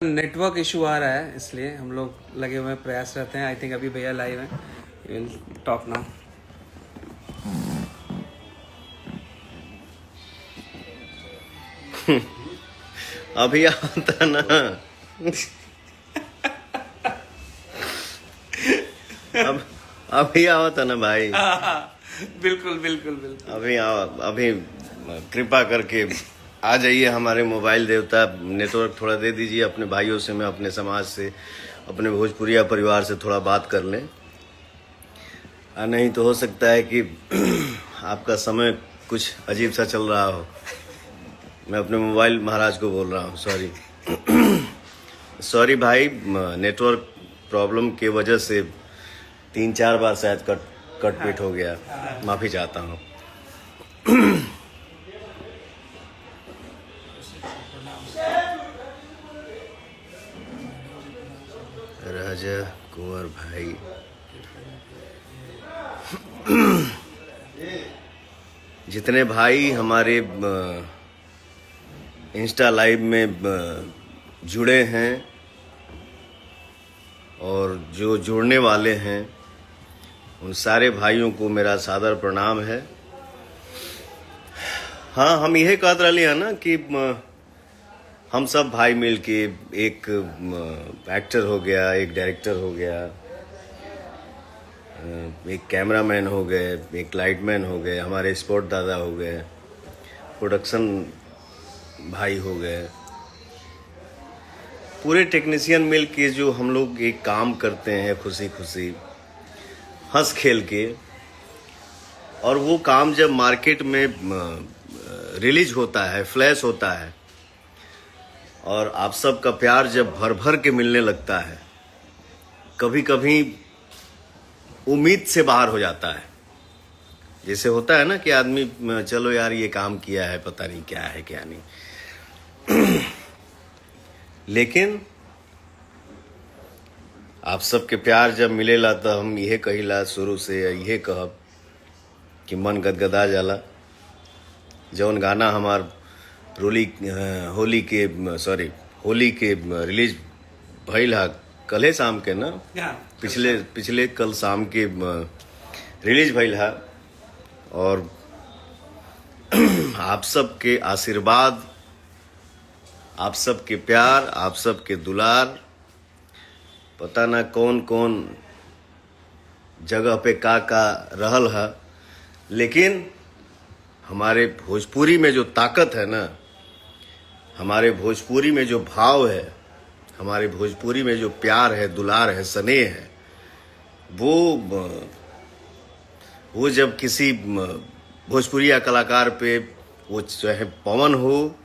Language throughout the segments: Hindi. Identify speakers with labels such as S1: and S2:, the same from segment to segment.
S1: नेटवर्क इशू आ रहा है इसलिए हम लोग लगे हुए प्रयास रहते हैं। आई थिंक अभी भैया लाइव हैं, विल टॉक नाउ।
S2: अभी आता ना अब अभी आवता ना भाई।
S1: बिल्कुल बिल्कुल बिल्कुल।
S2: अभी कृपा करके आ जाइए हमारे मोबाइल देवता। नेटवर्क थोड़ा दे दीजिए अपने भाइयों से, मैं अपने समाज से, अपने भोजपुरिया परिवार से थोड़ा बात कर लें। नहीं तो हो सकता है कि आपका समय कुछ अजीब सा चल रहा हो। मैं अपने मोबाइल महाराज को बोल रहा हूँ, सॉरी सॉरी भाई, नेटवर्क प्रॉब्लम की वजह से 3-4 बार शायद कट पिट हो गया, माफ़ी चाहता हूँ। राजा कुंवर भाई, जितने भाई हमारे इंस्टा लाइव में जुड़े हैं और जो जुड़ने वाले हैं, उन सारे भाइयों को मेरा सादर प्रणाम है। हाँ, हम यही कहते रहे हैं ना कि हम सब भाई मिल के एक एक्टर हो गया, एक डायरेक्टर हो गया, एक कैमरामैन हो गए, एक लाइटमैन हो गए, हमारे स्पोर्ट दादा हो गए, प्रोडक्शन भाई हो गए, पूरे टेक्नीशियन मिल के जो हम लोग एक काम करते हैं खुशी खुशी, हंस खेल के। और वो काम जब मार्केट में रिलीज होता है, फ्लैश होता है, और आप सब का प्यार जब भर भर के मिलने लगता है, कभी कभी उम्मीद से बाहर हो जाता है। जैसे होता है ना कि आदमी, चलो यार ये काम किया है, पता नहीं क्या है क्या नहीं। लेकिन आप सबके प्यार जब मिलेला तो हम यह कहिला, शुरू से यह कहब कि मन गदगदा जाला। जौन गाना हमार होली के रिलीज भइल हा कल शाम के ना, पिछले कल शाम के रिलीज भइल हा। और आप सब के आशीर्वाद, आप सब के प्यार, आप सब के दुलार, पता ना कौन कौन जगह पे का रहल है, लेकिन हमारे भोजपुरी में जो ताकत है ना, हमारे भोजपुरी में जो भाव है, हमारे भोजपुरी में जो प्यार है, दुलार है, स्नेह है, वो जब किसी भोजपुरिया कलाकार पे, वो चाहे पवन हो,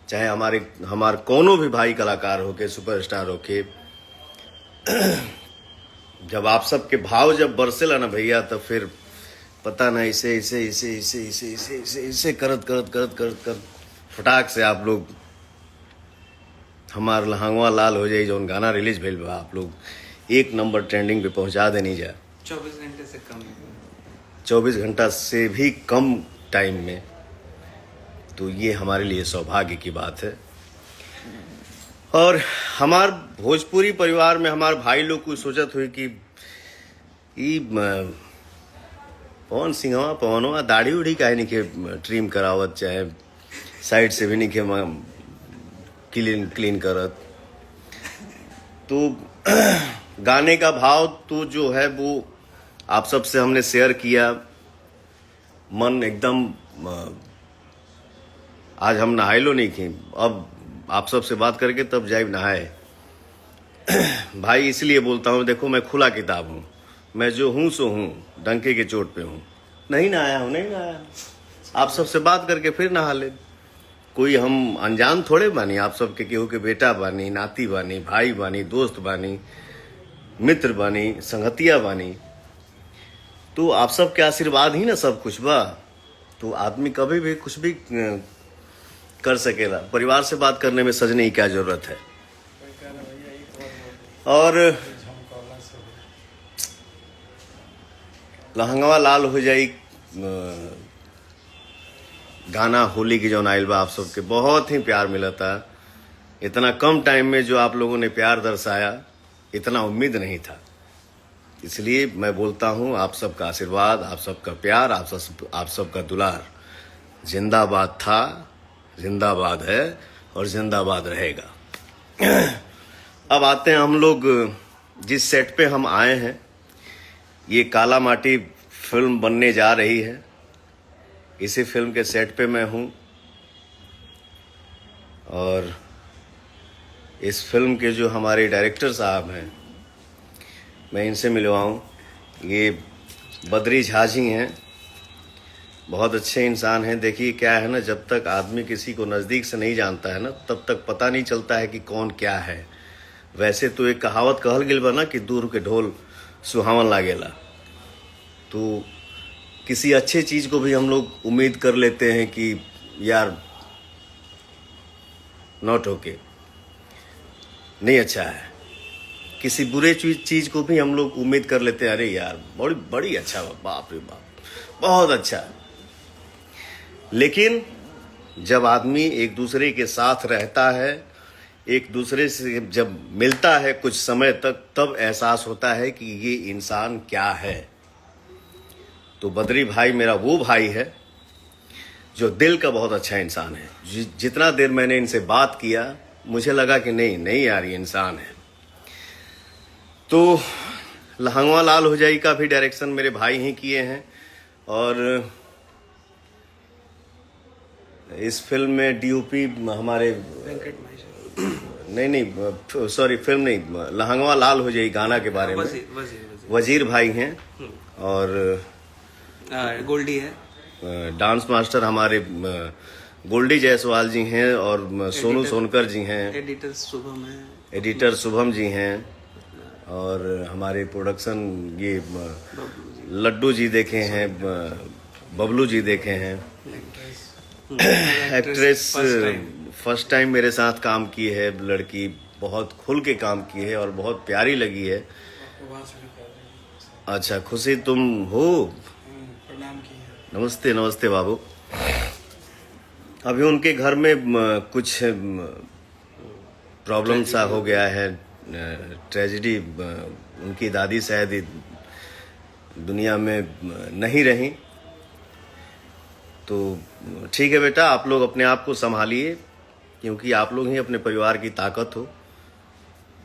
S2: चाहे हमारे कोनो भी भाई कलाकार हो के, सुपरस्टार हो के, जब आप सबके भाव जब बरसेला ना भैया, तो फिर पता ना इसे इसे इसे इसे इसे इसे इसे इसे करत करत करत करत करत फटाक से आप लोग हमार लहंगवा लाल हो जाए। जो गाना रिलीज भेल बा, आप लोग 1 नंबर ट्रेंडिंग पे पहुंचा देनी जा।
S1: 24 घंटे से कम,
S2: 24 घंटा से भी कम टाइम में, तो ये हमारे लिए सौभाग्य की बात है। और हमार भोजपुरी परिवार में हमार भाई लोग कुछ सोचत हुई कि पवन सिंहवा पवनवा दाढ़ी उड़ी काहे नहीं के ट्रिम करावत, चाहे साइड से भी नहीं के क्लीन करत। तो गाने का भाव तो जो है वो आप सब से हमने शेयर किया। मन एकदम, आज हम नहाए लो नहीं थी, अब आप सब से बात करके तब जाए नहाए। भाई इसलिए बोलता हूँ, देखो मैं खुला किताब हूँ, मैं जो हूँ सो हूँ, डंके के चोट पे हूँ। नहीं नहाया हूँ, नहीं नहाया, आप सबसे बात करके फिर नहा ले। कोई हम अनजान थोड़े बानी, आप सबके केहू के बेटा बानी, नाती बानी, भाई बानी, दोस्त बानी, मित्र बानी, संगतिया बानी। तो आप सबके आशीर्वाद ही ना सब कुछ बा। तो आदमी कभी भी कुछ भी कर सकेला। परिवार से बात करने में सजने की क्या जरूरत है। और लहंगवा लाल हो जाई गाना होली की जौन आइल बा, आप सबके बहुत ही प्यार मिला था। इतना कम टाइम में जो आप लोगों ने प्यार दर्शाया, इतना उम्मीद नहीं था। इसलिए मैं बोलता हूं, आप सबका आशीर्वाद, आप सबका प्यार, आप सबका दुलार जिंदाबाद था, जिंदाबाद है और जिंदाबाद रहेगा। अब आते हैं हम लोग जिस सेट पे हम आए हैं। ये काला माटी फिल्म बनने जा रही है। इसी फिल्म के सेट पे मैं हूं और इस फिल्म के जो हमारे डायरेक्टर साहब हैं, मैं इनसे मिलवाऊं। ये बद्री झा जी हैं, बहुत अच्छे इंसान हैं। देखिए क्या है ना, जब तक आदमी किसी को नज़दीक से नहीं जानता है ना, तब तक पता नहीं चलता है कि कौन क्या है। वैसे तो एक कहावत कहल गेल बा ना कि दूर के ढोल सुहावन लागेला। तो किसी अच्छे चीज़ को भी हम लोग उम्मीद कर लेते हैं कि यार नॉट ओके, नहीं अच्छा है। किसी बुरे चीज़ को भी हम लोग उम्मीद कर लेते हैं, अरे यार बड़ी बड़ी अच्छा, बाप रे बाप, बहुत अच्छा। लेकिन जब आदमी एक दूसरे के साथ रहता है, एक दूसरे से जब मिलता है कुछ समय तक, तब एहसास होता है कि ये इंसान क्या है। तो बद्री भाई मेरा वो भाई है जो दिल का बहुत अच्छा इंसान है। जितना देर मैंने इनसे बात किया, मुझे लगा कि नहीं यार ये इंसान है। तो लहंगवा लाल हो जाई का भी डायरेक्शन मेरे भाई ही किए हैं और इस फिल्म में डीओपी हमारे नहीं सॉरी, फिल्म नहीं, लहंगवा लाल हो जाई गाना के बारे में वजीर भाई हैं और
S1: गोल्डी है,
S2: डांस मास्टर हमारे गोल्डी जायसवाल जी हैं और सोनू सोनकर जी हैं, एडिटर शुभम जी हैं और हमारे प्रोडक्शन ये लड्डू जी देखे हैं, बबलू जी देखे हैं। एक्ट्रेस फर्स्ट टाइम मेरे साथ काम की है लड़की, बहुत खुल के काम की है और बहुत प्यारी लगी है। अच्छा खुशी तुम हो? नमस्ते नमस्ते बाबू। अभी उनके घर में कुछ प्रॉब्लम सा हो गया है, ट्रेजेडी। उनकी दादी शायद दुनिया में नहीं रही। तो ठीक है बेटा, आप लोग अपने आप को संभालिए, क्योंकि आप लोग ही अपने परिवार की ताकत हो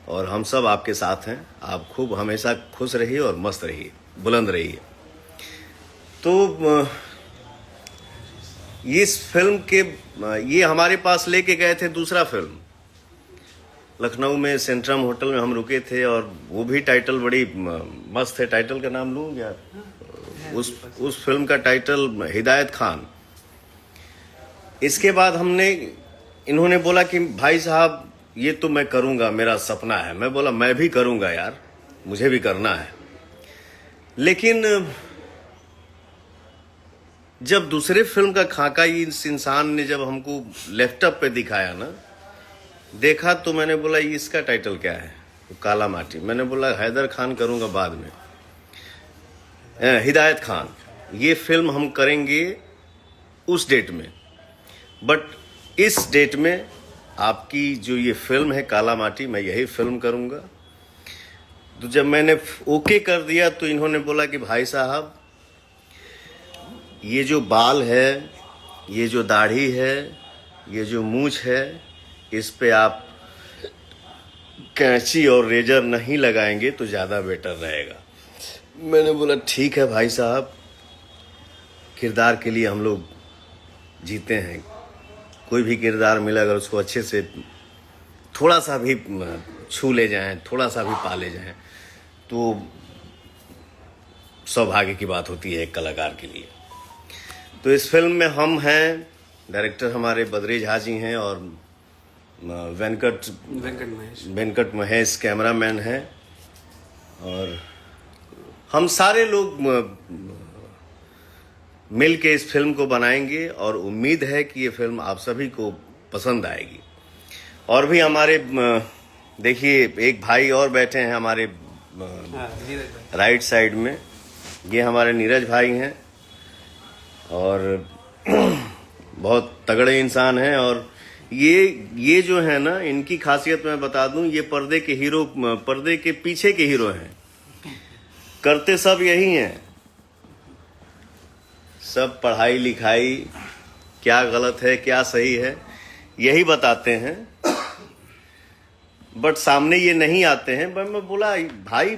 S2: और हम सब आपके साथ हैं। आप खूब हमेशा खुश रहिए और मस्त रहिए, बुलंद रहिए। तो इस फिल्म के ये हमारे पास लेके गए थे दूसरा फिल्म, लखनऊ में सेंट्रम होटल में हम रुके थे और वो भी टाइटल बड़ी मस्त है। टाइटल का नाम लूँ क्या? उस फिल्म का टाइटल हिदायत खान। इसके बाद इन्होंने बोला कि भाई साहब ये तो मैं करूंगा, मेरा सपना है। मैं बोला मैं भी करूंगा यार, मुझे भी करना है। लेकिन जब दूसरे फिल्म का खाका इस इंसान ने जब हमको लैपटॉप पे दिखाया ना, देखा तो मैंने बोला इसका टाइटल क्या है? काला माटी। मैंने बोला हैदर खान करूंगा बाद में, हिदायत खान। ये फिल्म हम करेंगे उस डेट में, बट इस डेट में आपकी जो ये फिल्म है काला माटी, मैं यही फिल्म करूंगा। तो जब मैंने ओके कर दिया तो इन्होंने बोला कि भाई साहब ये जो बाल है, ये जो दाढ़ी है, ये जो मूंछ है, इस पे आप कैंची और रेजर नहीं लगाएंगे तो ज़्यादा बेटर रहेगा। मैंने बोला ठीक है भाई साहब, किरदार के लिए हम लोग जीते हैं। कोई भी किरदार मिला अगर उसको अच्छे से थोड़ा सा भी छू ले जाएं, थोड़ा सा भी पा ले जाएं, तो सौभाग्य की बात होती है एक कलाकार के लिए। तो इस फिल्म में हम हैं, डायरेक्टर हमारे बद्री झा जी हैं और वेंकट महेश कैमरामैन हैं और हम सारे लोग मिल के इस फिल्म को बनाएंगे और उम्मीद है कि ये फिल्म आप सभी को पसंद आएगी। और भी हमारे देखिए एक भाई और बैठे हैं हमारे राइट साइड में, ये हमारे नीरज भाई हैं और बहुत तगड़े इंसान हैं और ये जो है ना, इनकी खासियत मैं बता दूं, ये पर्दे के हीरो, पर्दे के पीछे के हीरो हैं। करते सब यही हैं, सब पढ़ाई लिखाई क्या गलत है क्या सही है यही बताते हैं, बट सामने ये नहीं आते हैं। बट मैं बोला भाई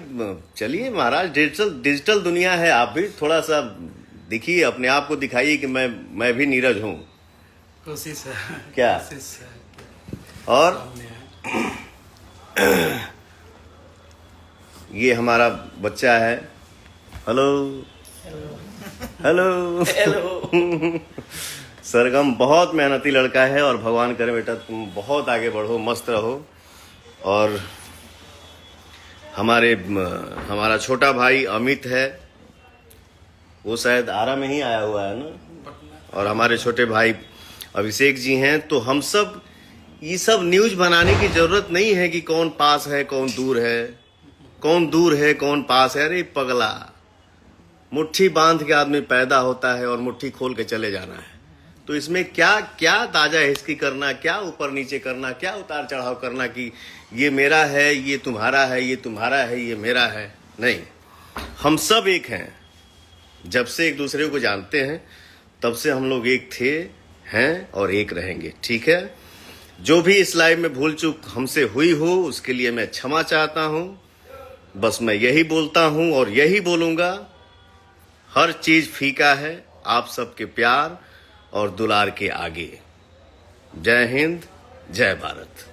S2: चलिए महाराज, डिजिटल दुनिया है, आप भी थोड़ा सा दिखिए, अपने आप को दिखाइए कि मैं भी नीरज हूं।
S1: कोशिश है
S2: क्या
S1: कोशिश है।
S2: और ये हमारा बच्चा है। हेलो हेलो हेलो सरगम बहुत मेहनती लड़का है और भगवान करे बेटा तुम बहुत आगे बढ़ो, मस्त रहो। और हमारा छोटा भाई अमित है, वो शायद आरा में ही आया हुआ है ना, और हमारे छोटे भाई अभिषेक जी हैं। तो हम सब ये सब न्यूज बनाने की जरूरत नहीं है कि कौन पास है कौन दूर है, कौन दूर है कौन पास है। अरे पगला, मुट्ठी बांध के आदमी पैदा होता है और मुट्ठी खोल के चले जाना है। तो इसमें क्या क्या ताजा हिस्की करना, क्या ऊपर नीचे करना, क्या उतार चढ़ाव करना कि ये मेरा है ये तुम्हारा है, ये तुम्हारा है ये मेरा है। नहीं, हम सब एक हैं। जब से एक दूसरे को जानते हैं तब से हम लोग एक थे, हैं और एक रहेंगे। ठीक है, जो भी इस लाइव में भूल चूक हमसे हुई हो उसके लिए मैं क्षमा चाहता हूं। बस मैं यही बोलता हूं और यही बोलूंगा, हर चीज फीका है आप सबके प्यार और दुलार के आगे। जय हिंद, जय भारत।